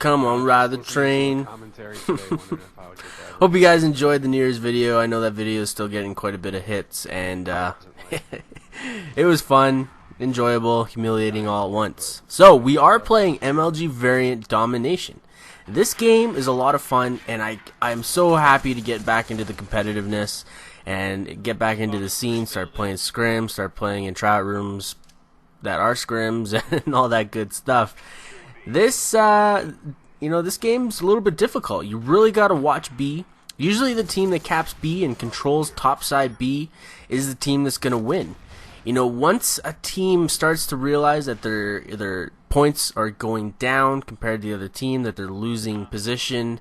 come on, ride the train. Hope you guys enjoyed the New Year's video. I know that video is still getting quite a bit of hits, and it was fun, enjoyable, humiliating all at once. So we are playing MLG variant Domination. This game is a lot of fun, and I'm so happy to get back into the competitiveness and get back into the scene, start playing scrims, start playing in chat rooms that are scrims and all that good stuff. This this game's a little bit difficult. You really got to watch B. Usually the team that caps B and controls topside B is the team that's going to win. Once a team starts to realize that their points are going down compared to the other team, that they're losing position,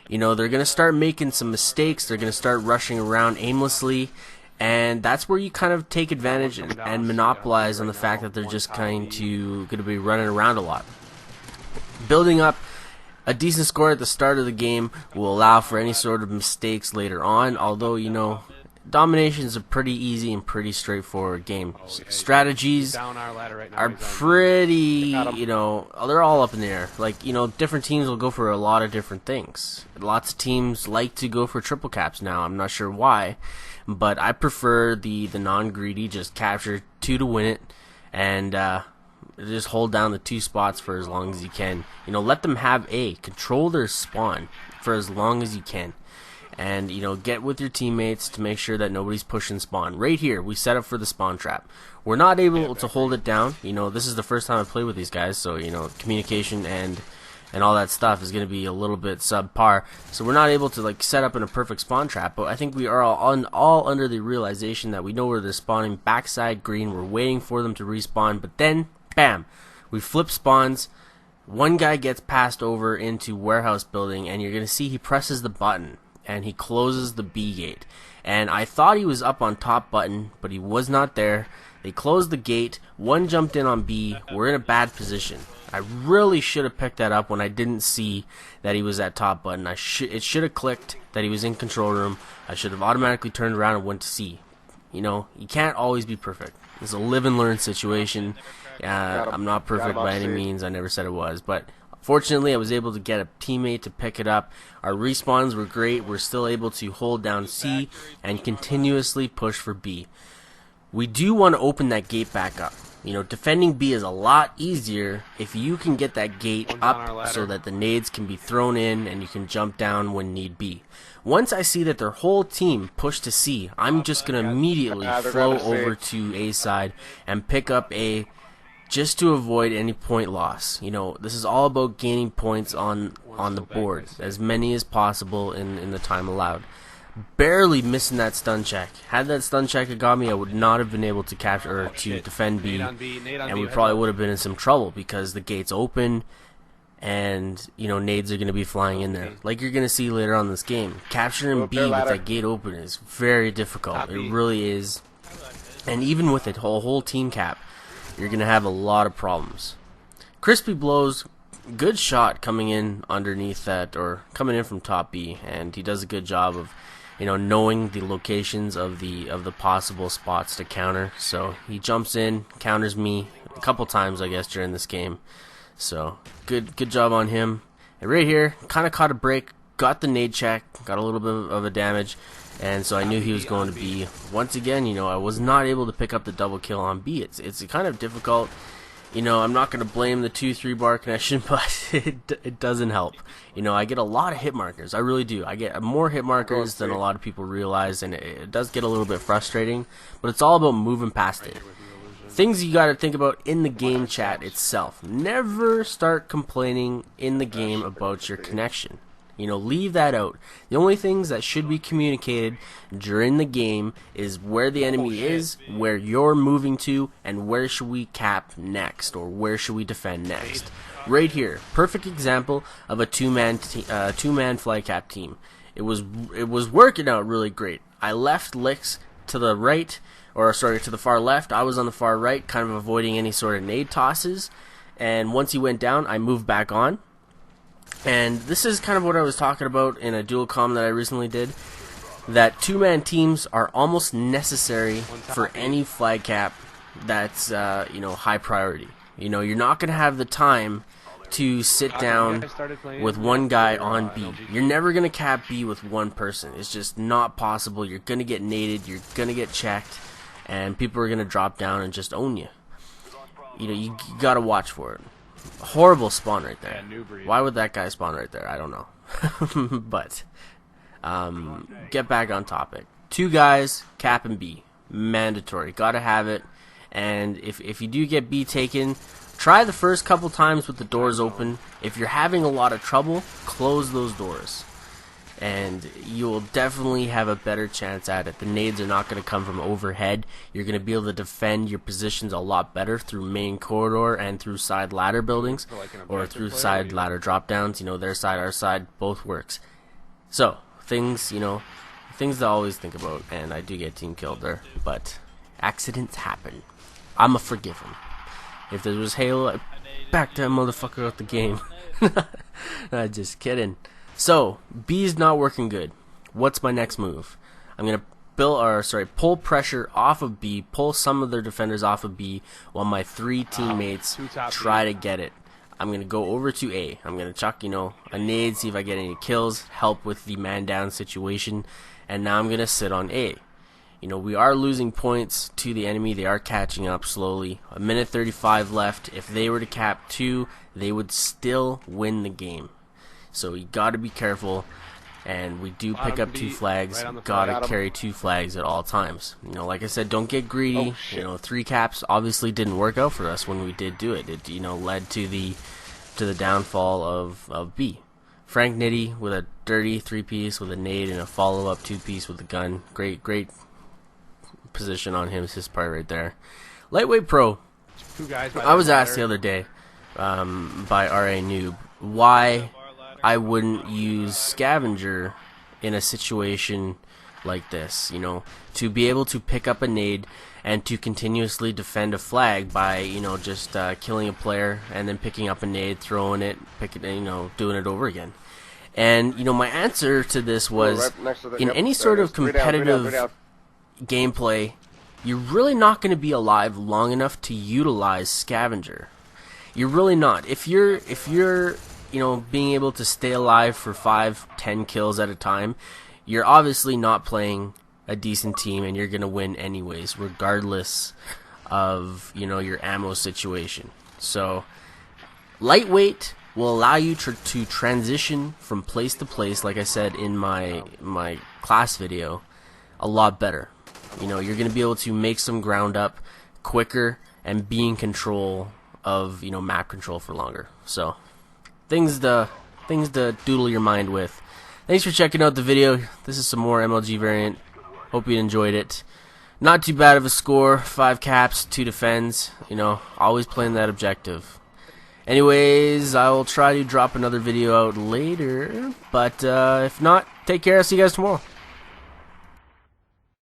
they're going to start making some mistakes. They're going to start rushing around aimlessly, and that's where you kind of take advantage and monopolize on the fact that they're just going to be running around a lot. Building up a decent score at the start of the game will allow for any sort of mistakes later on, although, Domination is a pretty easy and pretty straightforward game. Strategies are pretty, they're all up in the air. Different teams will go for a lot of different things. Lots of teams like to go for triple caps now. I'm not sure why, but I prefer the non-greedy, just capture 2 to win it, and just hold down the 2 spots for as long as you can. Let them have A. Control their spawn for as long as you can. And, get with your teammates to make sure that nobody's pushing spawn. Right here, we set up for the spawn trap. We're not able to hold it down. This is the first time I play with these guys, so, communication and all that stuff is going to be a little bit subpar. So we're not able to, set up in a perfect spawn trap, but I think we are all under the realization that we know where they're spawning. Backside green, we're waiting for them to respawn, but then, bam, we flip spawns. One guy gets passed over into warehouse building, and you're going to see he presses the button, and he closes the B gate. And I thought he was up on top button, but he was not there. They closed the gate. One jumped in on B. We're in a bad position. I really should have picked that up when I didn't see that he was at top button. It should have clicked that he was in control room. I should have automatically turned around and went to C. You can't always be perfect. It's a live and learn situation. I'm not perfect by any means. I never said it was, but fortunately, I was able to get a teammate to pick it up. Our respawns were great. We're still able to hold down C and continuously push for B. We do want to open that gate back up. Defending B is a lot easier if you can get that gate up so that the nades can be thrown in and you can jump down when need be. Once I see that their whole team pushed to C, I'm just going to immediately flow over to A side and pick up A, just to avoid any point loss. This is all about gaining points on the board, as many as possible in the time allowed. Barely missing that stun check. Had that stun check got me, I would not have been able to capture or to defend B, and we probably would have been in some trouble because the gate's open, and nades are going to be flying in there, like you're going to see later on in this game. Capturing B with that gate open is very difficult. It really is, and even with a whole team cap, you're going to have a lot of problems. Crispy blows, good shot coming in underneath that, or coming in from top B, and he does a good job of, knowing the locations of the possible spots to counter. So he jumps in, counters me a couple times, I guess, during this game. So good job on him. And right here, kind of caught a break, got the nade check, got a little bit of a damage. And so I knew he was going to be, once again, I was not able to pick up the double kill on B. It's kind of difficult. I'm not going to blame the 2-3 bar connection, but it doesn't help. I get a lot of hit markers. I really do. I get more hit markers than a lot of people realize, and it does get a little bit frustrating, but it's all about moving past it. Things you got to think about in the game chat itself. Never start complaining in the game about your connection. Leave that out. The only things that should be communicated during the game is where the enemy is, where you're moving to, and where should we cap next, or where should we defend next. Right here, perfect example of a two-man fly cap team. It was working out really great. I left Licks to the right, to the far left. I was on the far right, kind of avoiding any sort of nade tosses. And once he went down, I moved back on. And this is kind of what I was talking about in a dual comm that I recently did, that two-man teams are almost necessary for any flag cap that's high priority. You're not going to have the time to sit down with one guy on B. You're never going to cap B with one person. It's just not possible. You're going to get naded, you're going to get checked, and people are going to drop down and just own you. You know, you got to watch for it. Horrible spawn right there. Why would that guy spawn right there? I don't know. But get back on topic. 2 guys, cap and B. Mandatory. Got to have it. And if you do get B taken, try the first couple times with the doors open. If you're having a lot of trouble, close those doors, and you will definitely have a better chance at it. The nades are not going to come from overhead. You're going to be able to defend your positions a lot better through main corridor and through side ladder buildings, or through side ladder drop downs. You know, their side, our side, both works. So things, you know, things to always think about. And I do get team killed there, but accidents happen. I'ma forgive him. If there was Halo, I'd back that motherfucker out the game. Nah, just kidding. So, B's not working good. What's my next move? I'm gonna pull pressure off of B, pull some of their defenders off of B, while my 3 teammates try to get it. I'm gonna go over to A. I'm gonna chuck, you know, a nade, see if I get any kills, help with the man down situation, and now I'm gonna sit on A. You know, we are losing points to the enemy. They are catching up slowly. 1:35 left. If they were to cap 2, they would still win the game. So you got to be careful. And we do pick up 2 flags. Got to carry 2 flags at all times. You know, like I said, don't get greedy. You know, 3 caps obviously didn't work out for us when we did do it. It, you know, led to the downfall of B. Frank Nitty with a dirty 3-piece with a nade and a follow-up 2-piece with a gun. Great position on him, his part right there. Lightweight Pro. I was asked the other day by RA Noob why I wouldn't use Scavenger in a situation like this, you know, to be able to pick up a nade and to continuously defend a flag by, you know, just killing a player and then picking up a nade, throwing it, you know, doing it over again. And, you know, my answer to this was, in any sort of competitive gameplay, you're really not going to be alive long enough to utilize Scavenger. You're really not. If you're you know, being able to stay alive for 5-10 kills at a time, you're obviously not playing a decent team, and you're going to win anyways, regardless of, you know, your ammo situation. So lightweight will allow you to transition from place to place, like I said in my class video, a lot better. You know, you're going to be able to make some ground up quicker and be in control of, you know, map control for longer. So things to doodle your mind with. Thanks for checking out the video. This is some more MLG variant. Hope you enjoyed it. Not too bad of a score. 5 caps, 2 defends. You know, always playing that objective. Anyways, I will try to drop another video out later. But if not, take care. I'll see you guys tomorrow.